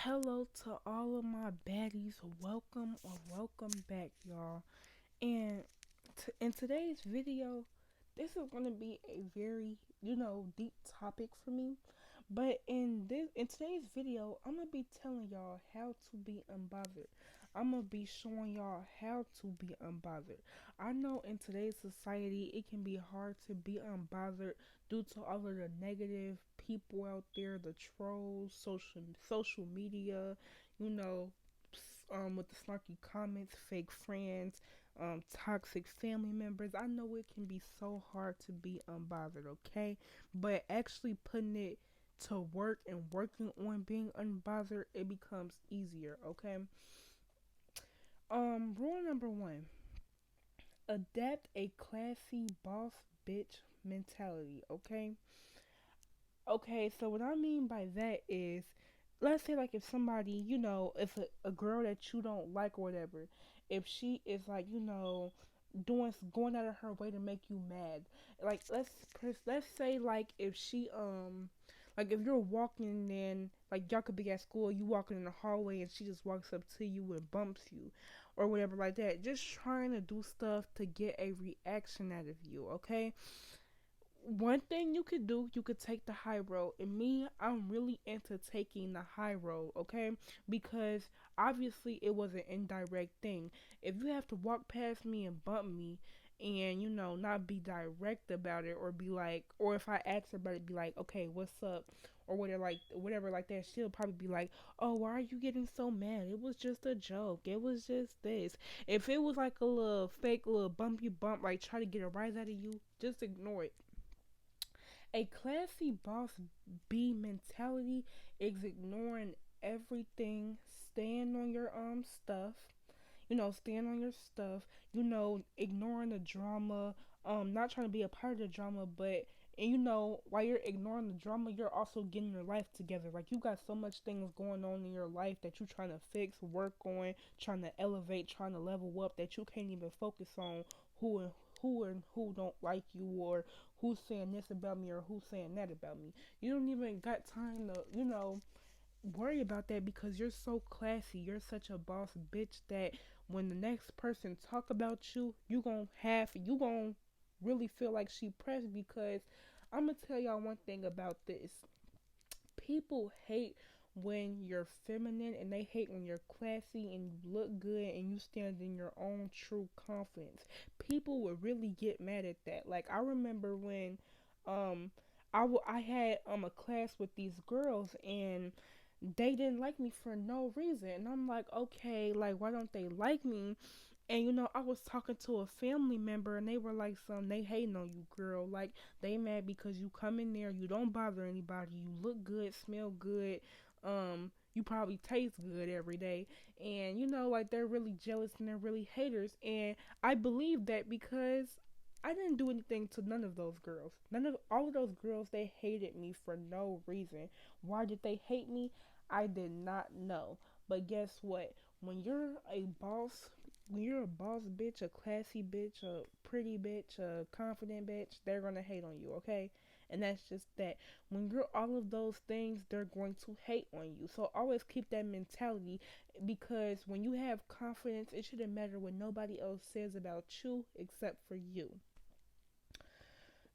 Hello to all of my baddies. Welcome or welcome back, y'all. And in today's video, this is going to be a very, deep topic for me. But in today's video, I'm gonna be telling y'all how to be unbothered. I'm gonna be showing y'all how to be unbothered. I know in today's society it can be hard to be unbothered due to all of the negative people out there, the trolls, social media, you know, with the snarky comments, fake friends, toxic family members. I know it can be so hard to be unbothered, okay? But actually putting it to work and working on being unbothered, it becomes easier, okay? Rule number one, adapt a classy boss bitch mentality, okay? Okay, so what I mean by that is, let's say like if somebody, if a girl that you don't like or whatever, if she is like, doing going out of her way to make you mad, like let's say like if she like if you're walking and like y'all could be at school, you walking in the hallway and she just walks up to you and bumps you or whatever like that, just trying to do stuff to get a reaction out of you, okay? One thing you could do, you could take the high road. And me, I'm really into taking the high road, okay? Because obviously it was an indirect thing. If you have to walk past me and bump me and, not be direct about it or be like, or if I ask her about it, be like, okay, what's up? Or whatever like that, she'll probably be like, oh, why are you getting so mad? It was just a joke. It was just this. If it was like a little fake little bumpy bump, like try to get a rise out of you, just ignore it. A classy boss B mentality is ignoring everything, stand on your stuff, stand on your stuff, ignoring the drama, not trying to be a part of the drama, but and while you're ignoring the drama, you're also getting your life together. Like you got so much things going on in your life that you're trying to fix, work on, trying to elevate, trying to level up that you can't even focus on who and who don't like you or who's saying this about me or who's saying that about me. You don't even got time to, worry about that because you're so classy. You're such a boss bitch that when the next person talk about you, you gonna really feel like she pressed because I'm gonna tell y'all one thing about this. People hate when you're feminine and they hate when you're classy and you look good and you stand in your own true confidence. People would really get mad at that. Like I remember when um I had a class with these girls and they didn't like me for no reason. And I'm like, okay, like why don't they like me? And I was talking to a family member and they were like they hating on you, girl. Like they mad because you come in there, you don't bother anybody, you look good, smell good, you probably taste good every day. And like they're really jealous and they're really haters. And I believe that because I didn't do anything to none of those girls. None of all of those girls, they hated me for no reason. Why did they hate me? I did not know. But guess what? When you're a boss, when you're a boss bitch, a classy bitch, a pretty bitch, a confident bitch, they're gonna hate on you, okay? And that's just that. When you're all of those things, they're going to hate on you. So always keep that mentality because when you have confidence, it shouldn't matter what nobody else says about you except for you.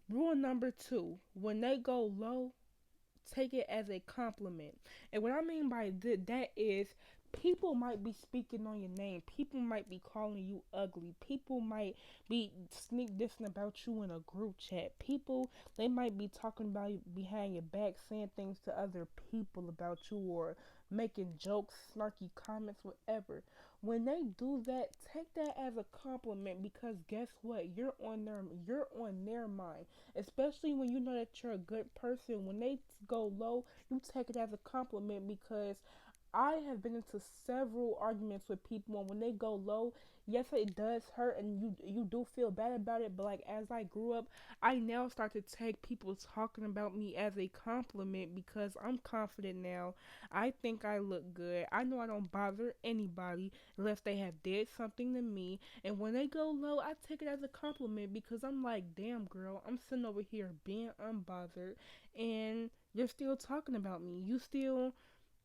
Rule number two, when they go low, take it as a compliment. And what I mean by that is people might be speaking on your name. People might be calling you ugly. People might be sneak dissing about you in a group chat. People, they might be talking about you behind your back, saying things to other people about you or making jokes, snarky comments, whatever. When they do that, take that as a compliment because guess what? You're on their mind. Especially when you know that you're a good person. When they go low, you take it as a compliment because I have been into several arguments with people, and when they go low, yes, it does hurt, and you do feel bad about it. But like as I grew up, I now start to take people talking about me as a compliment because I'm confident now. I think I look good. I know I don't bother anybody unless they have did something to me. And when they go low, I take it as a compliment because I'm like, damn girl, I'm sitting over here being unbothered, and you're still talking about me.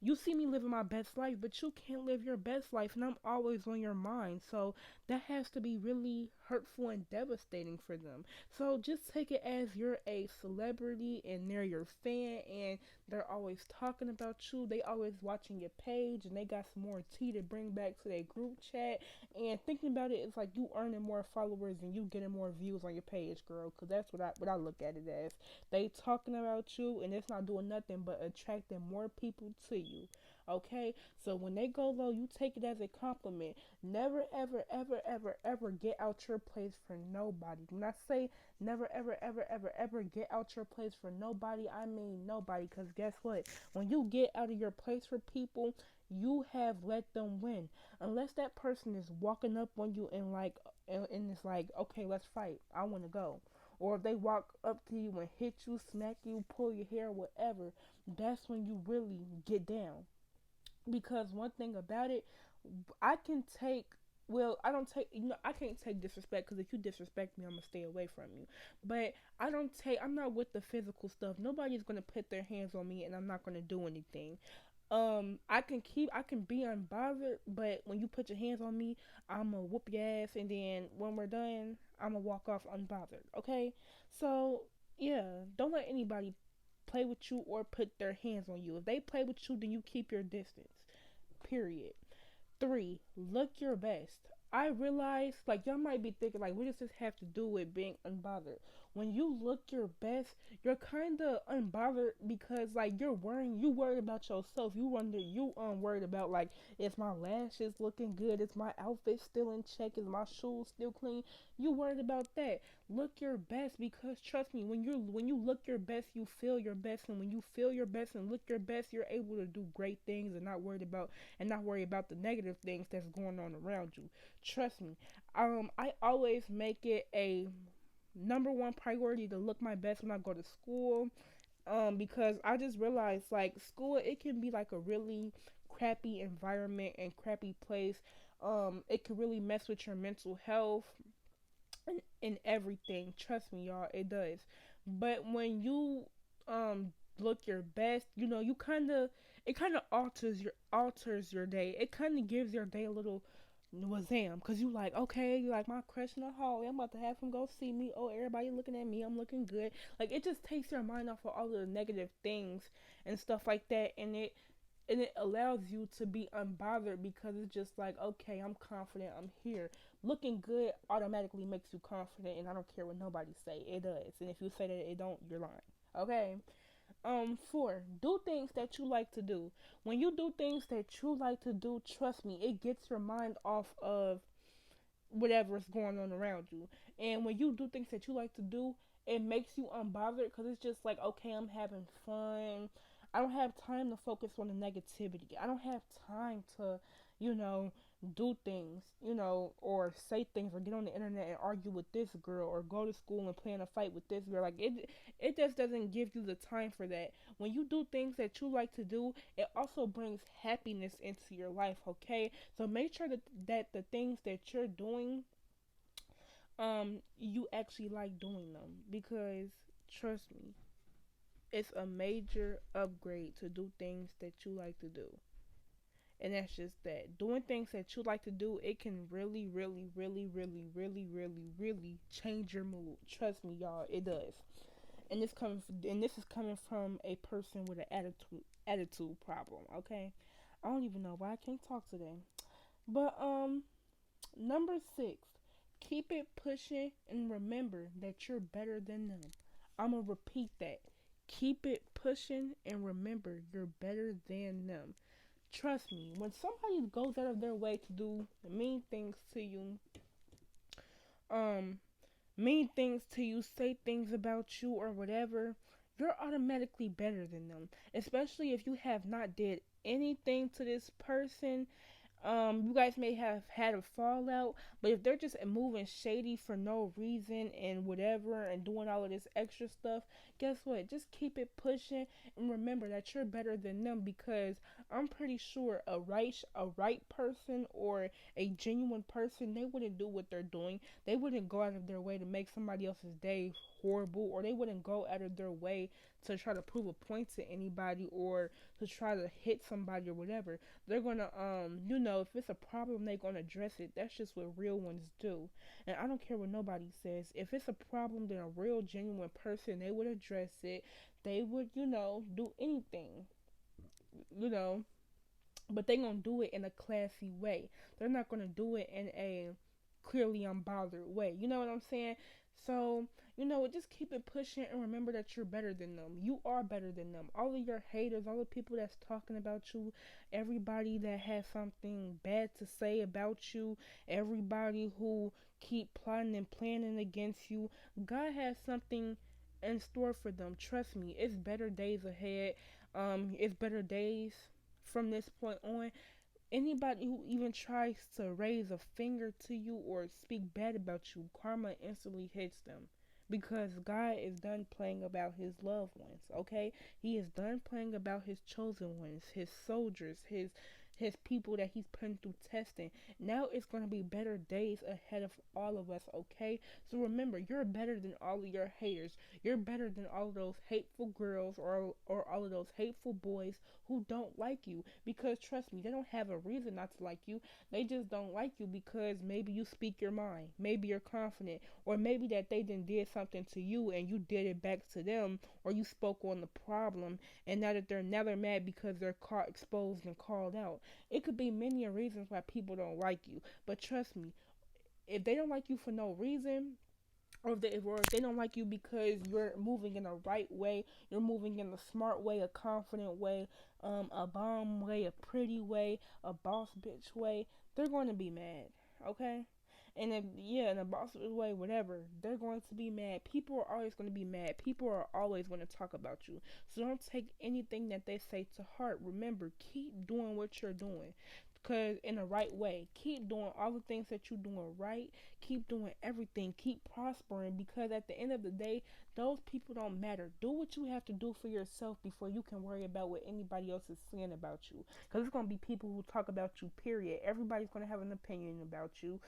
You see me living my best life, but you can't live your best life, and I'm always on your mind. So that has to be really hurtful and devastating for them. So just take it as you're a celebrity and they're your fan, and they're always talking about you. They always watching your page, and they got some more tea to bring back to their group chat. And thinking about it, it's like you earning more followers and you getting more views on your page, girl. Cause that's what I look at it as. They talking about you, and it's not doing nothing but attracting more people to you. Okay, so when they go low, you take it as a compliment. Never, ever, ever, ever, ever get out your place for nobody. When I say never, ever, ever, ever, ever get out your place for nobody, I mean nobody. Because guess what? When you get out of your place for people, you have let them win. Unless that person is walking up on you and like, and it's like, okay, let's fight. I want to go. Or if they walk up to you and hit you, smack you, pull your hair, whatever, that's when you really get down. Because one thing about it, I can take, well, I don't take, I can't take disrespect, because if you disrespect me, I'm gonna stay away from you. But I'm not with the physical stuff. Nobody's gonna put their hands on me, and I'm not gonna do anything. I can be unbothered, but when you put your hands on me, I'ma whoop your ass, and then when we're done, I'ma walk off unbothered. Okay, so yeah, don't let anybody play with you or put their hands on you. If they play with you, then you keep your distance. Period. Three, look your best. I realize, like, y'all might be thinking, like, what does this have to do with being unbothered? When you look your best, you're kind of unbothered because, like, you worried about yourself. Worried about, like, is my lashes looking good? Is my outfit still in check? Is my shoes still clean? You worried about that. Look your best, because trust me, when you look your best, you feel your best, and when you feel your best and look your best, you're able to do great things and not worry about the negative things that's going on around you. Trust me. I always make it a number one priority to look my best when I go to school. Because I just realized, like, school, it can be like a really crappy environment and crappy place. It can really mess with your mental health and everything. Trust me, y'all, it does. But when you look your best, you kind of it kind of alters your day. It kind of gives your day a little wazam, because you like, okay, you like my crush in the hallway. I'm about to have him go see me. Oh, everybody looking at me. I'm looking good. Like, it just takes your mind off of all of the negative things and stuff like that, and it allows you to be unbothered, because it's just like, okay, I'm confident, I'm here. Looking good automatically makes you confident, and I don't care what nobody say. It does. And if you say that it don't, you're lying. Okay. Four, do things that you like to do. When you do things that you like to do, trust me, it gets your mind off of whatever's going on around you. And when you do things that you like to do, it makes you unbothered, because it's just like, okay, I'm having fun. I don't have time to focus on the negativity. I don't have time to, you know, do things, or say things, or get on the internet and argue with this girl, or go to school and plan a fight with this girl. Like, it just doesn't give you the time for that. When you do things that you like to do, it also brings happiness into your life, okay? So make sure that the things that you're doing, you actually like doing them, because trust me, it's a major upgrade to do things that you like to do. And that's just that. Doing things that you like to do, it can really, really, really, really, really, really, really change your mood. Trust me, y'all, it does. And this is coming from a person with an attitude problem. Okay, I don't even know why I can't talk today. But number six, keep it pushing, and remember that you're better than them. I'm gonna repeat that. Keep it pushing, and remember you're better than them. Trust me, when somebody goes out of their way to do mean things to you, um, say things about you or whatever, you're automatically better than them. Especially if you have not did anything to this person. You guys may have had a fallout, but if they're just moving shady for no reason and whatever and doing all of this extra stuff, guess what? Just keep it pushing, and remember that you're better than them, because I'm pretty sure a right person or a genuine person, they wouldn't do what they're doing. They wouldn't go out of their way to make somebody else's day horrible, or they wouldn't go out of their way to try to prove a point to anybody or to try to hit somebody or whatever. They're gonna if it's a problem, they're gonna address it. That's just what real ones do. And I don't care what nobody says. If it's a problem, then a real genuine person, they would address it. They would, do anything, you know, but they gonna do it in a classy way. They're not gonna do it in a clearly unbothered way. You know what I'm saying? So, just keep it pushing and remember that you're better than them. You are better than them. All of your haters, all the people that's talking about you, everybody that has something bad to say about you, everybody who keep plotting and planning against you, God has something in store for them. Trust me, it's better days ahead. It's better days from this point on. Anybody who even tries to raise a finger to you or speak bad about you, karma instantly hits them. Because God is done playing about his loved ones, okay? He is done playing about his chosen ones, his soldiers, his people that he's putting through testing. Now it's going to be better days ahead of all of us, okay? So remember, you're better than all of your haters. You're better than all of those hateful girls or all of those hateful boys who don't like you. Because trust me, they don't have a reason not to like you. They just don't like you because maybe you speak your mind. Maybe you're confident. Or maybe that they did something to you and you did it back to them. Or you spoke on the problem and now they're mad because they're caught exposed and called out. It could be many reasons why people don't like you. But trust me, if they don't like you for no reason, or if they don't like you because you're moving in a right way, you're moving in a smart way, a confident way, a bomb way, a pretty way, a boss bitch way, they're going to be mad, okay? And if yeah, in a boss bitch way, whatever, they're going to be mad. People are always going to be mad. People are always going to talk about you. So don't take anything that they say to heart. Remember, keep doing what you're doing. Cause in the right way, keep doing all the things that you're doing right. Keep doing everything. Keep prospering. Because at the end of the day, those people don't matter. Do what you have to do for yourself before you can worry about what anybody else is saying about you. Cause it's gonna be people who talk about you. Period. Everybody's gonna have an opinion about you.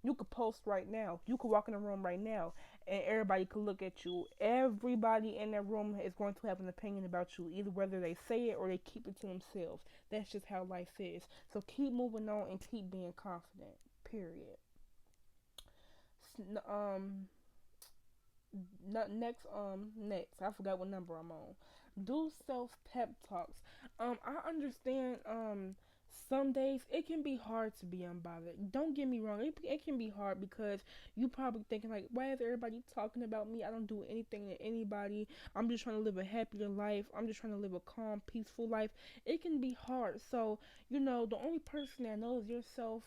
You could post right now. You could walk in a room right now, and everybody could look at you. Everybody in that room is going to have an opinion about you, either whether they say it or they keep it to themselves. That's just how life is. So keep moving on and keep being confident. Period. Um, next. I forgot what number I'm on. Do self pep talks. I understand. Some days it can be hard to be unbothered. Don't get me wrong. It can be hard because you probably thinking like, why is everybody talking about me? I don't do anything to anybody. I'm just trying to live a happier life. I'm just trying to live a calm, peaceful life. It can be hard. So the only person that knows yourself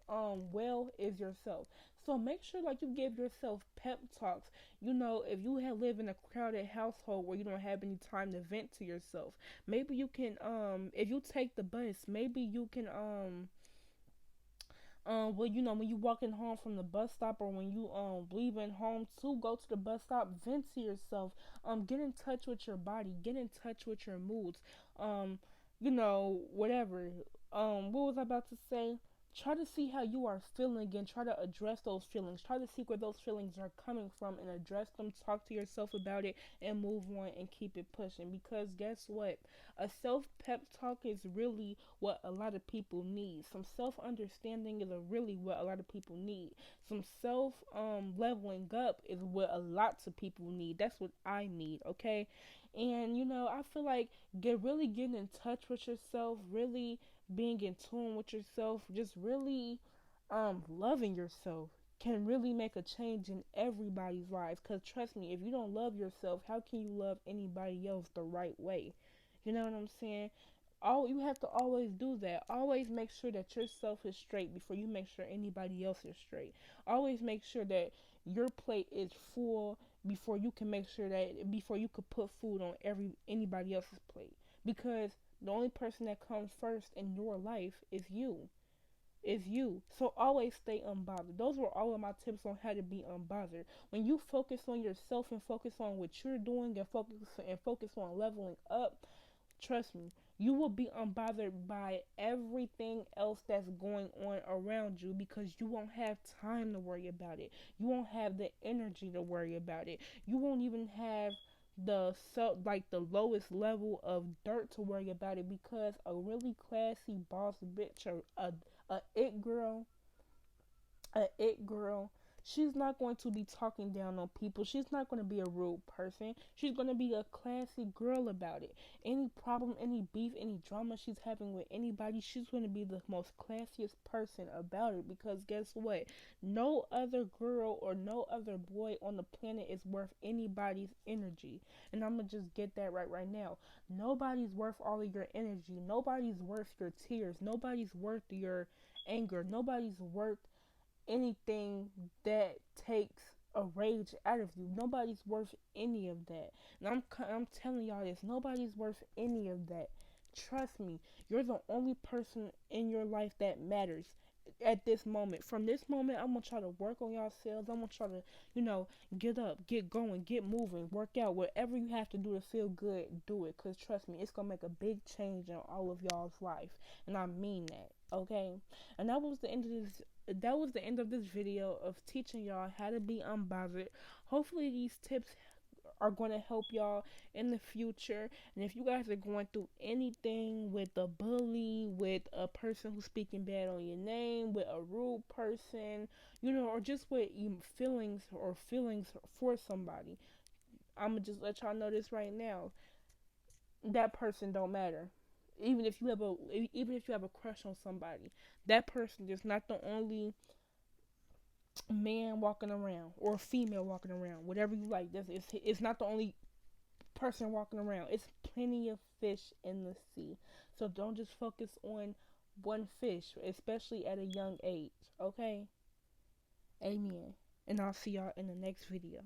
well is yourself. So make sure like you give yourself pep talks. If you live in a crowded household where you don't have any time to vent to yourself, maybe you can if you take the bus, maybe you can when you walking home from the bus stop or when you leaving home to go to the bus stop, vent to yourself. Get in touch with your body, get in touch with your moods. Whatever. What was I about to say? Try to see how you are feeling and try to address those feelings. Try to see where those feelings are coming from and address them. Talk to yourself about it and move on and keep it pushing. Because guess what? A self pep talk is really what a lot of people need. Some self understanding is really what a lot of people need. Some self leveling up is what a lot of people need. That's what I need, okay? And I feel like really getting in touch with yourself, really being in tune with yourself, just really loving yourself can really make a change in everybody's lives. Because trust me, if you don't love yourself, how can you love anybody else the right way? You know what I'm saying? You have to always do that. Always make sure that yourself is straight before you make sure anybody else is straight. Always make sure that your plate is full before you could put food on anybody else's plate. Because the only person that comes first in your life is you. Is you. So always stay unbothered. Those were all of my tips on how to be unbothered. When you focus on yourself and focus on what you're doing and focus on leveling up, trust me, you will be unbothered by everything else that's going on around you because you won't have time to worry about it. You won't have the energy to worry about it. You won't even have like the lowest level of dirt to worry about it, because a really classy boss bitch, or a it girl, a it girl, she's not going to be talking down on people. She's not going to be a rude person. She's going to be a classy girl about it. Any problem, any beef, any drama she's having with anybody, she's going to be the most classiest person about it, because guess what? No other girl or no other boy on the planet is worth anybody's energy. And I'm going to just get that right now. Nobody's worth all of your energy. Nobody's worth your tears. Nobody's worth your anger. Nobody's worth anything that takes a rage out of you. Nobody's worth any of that. And I'm telling y'all this. Nobody's worth any of that. Trust me. You're the only person in your life that matters at this moment. From this moment, I'm gonna try to work on yourselves. I'm gonna try to, get up, get going, get moving, work out. Whatever you have to do to feel good, do it. Cause trust me, it's gonna make a big change in all of y'all's life, and I mean that. Okay, and that was the end of this. That was the end of this video of teaching y'all how to be unbothered. Hopefully, these tips are going to help y'all in the future. And if you guys are going through anything with a bully, with a person who's speaking bad on your name, with a rude person, or just with feelings for somebody, I'm gonna just let y'all know this right now. That person don't matter. Even if you have a crush on somebody, that person is not the only man walking around or female walking around, whatever you like. It's not the only person walking around. It's plenty of fish in the sea. So don't just focus on one fish, especially at a young age. Okay? Amen. And I'll see y'all in the next video.